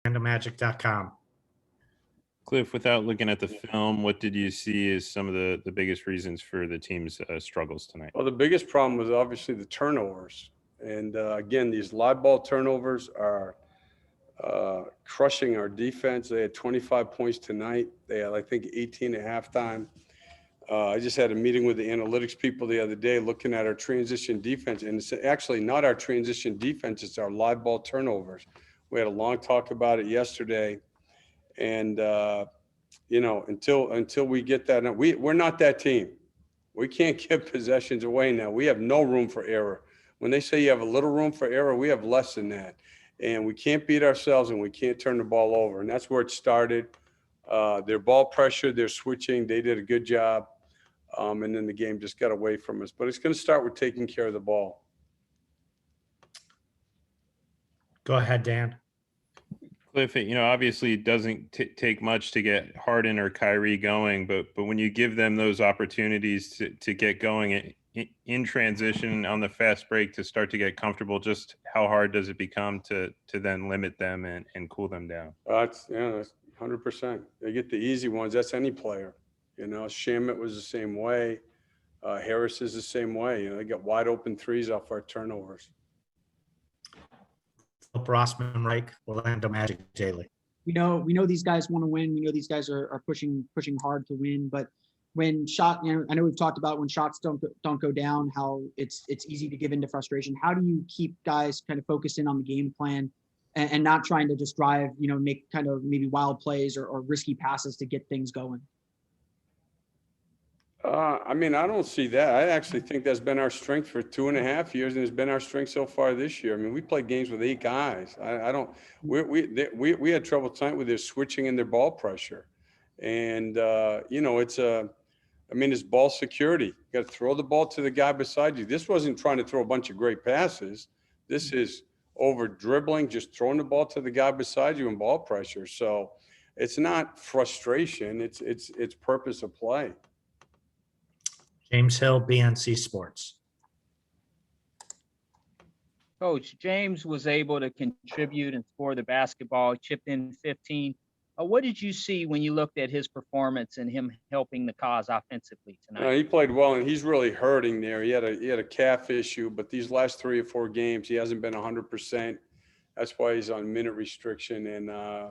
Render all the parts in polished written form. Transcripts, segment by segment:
OrlandoMagic.com. Cliff, without looking at the film, what did you see as some of the biggest reasons for the team's struggles tonight? Well, the biggest problem was obviously the turnovers. And again, these live ball turnovers are crushing our defense. They had 25 points tonight. They had, I think, 18 at halftime. I just had a meeting with the analytics people the other day looking at our transition defense. And it's actually not our transition defense, it's our live ball turnovers. We had a long talk about it yesterday. And, until we get that, we're not that team. We can't give possessions away now. We have no room for error. When they say you have a little room for error, we have less than that. And we can't beat ourselves and we can't turn the ball over. And that's where it started. Their ball pressure, their switching, they did a good job. And then the game just got away from us. But it's going to start with taking care of the ball. Go ahead, Dan. Cliff, obviously it doesn't take much to get Harden or Kyrie going, but when you give them those opportunities to get going in transition on the fast break to start to get comfortable, just how hard does it become to then limit them and cool them down? That's 100%. They get the easy ones. That's any player. Shamet was the same way. Harris is the same way. They get wide open threes off our turnovers. Rossman Reich, Orlando Magic Daily. We know these guys want to win. We know these guys are pushing hard to win. But when I know we've talked about when shots don't go down, how it's easy to give into frustration. How do you keep guys kind of focused in on the game plan and not trying to just drive, make kind of maybe wild plays or risky passes to get things going? I don't see that. I actually think that's been our strength for 2.5 years, and it's been our strength so far this year. We played games with 8 guys. We had trouble tonight with their switching and their ball pressure, and it's ball security. You got to throw the ball to the guy beside you. This wasn't trying to throw a bunch of great passes. This is over dribbling, just throwing the ball to the guy beside you and ball pressure. So it's not frustration. It's purpose of play. James Hill, BNC Sports. Coach, James was able to contribute and score the basketball, chipped in 15. What did you see when you looked at his performance and him helping the cause offensively tonight? He played well, and he's really hurting there. He had a calf issue, but these last 3 or 4 games, he hasn't been 100%. That's why he's on minute restriction, and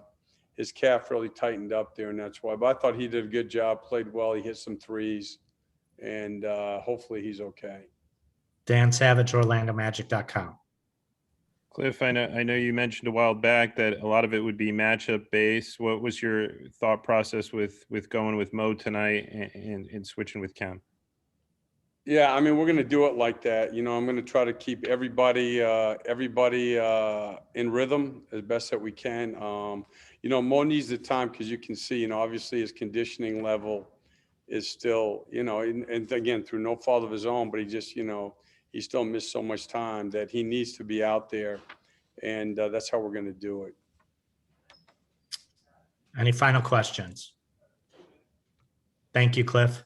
his calf really tightened up there, and that's why. But I thought he did a good job, played well. He hit some threes. And hopefully he's okay. Dan Savage, OrlandoMagic.com. Cliff, I know you mentioned a while back that a lot of it would be matchup based. What was your thought process with going with Mo tonight and switching with Cam? Yeah, we're going to do it like that. I'm going to try to keep everybody in rhythm as best that we can. Mo needs the time because you can see, obviously his conditioning level is still, and again, through no fault of his own, but he just, he still missed so much time that he needs to be out there. And that's how we're going to do it. Any final questions? Thank you, Cliff.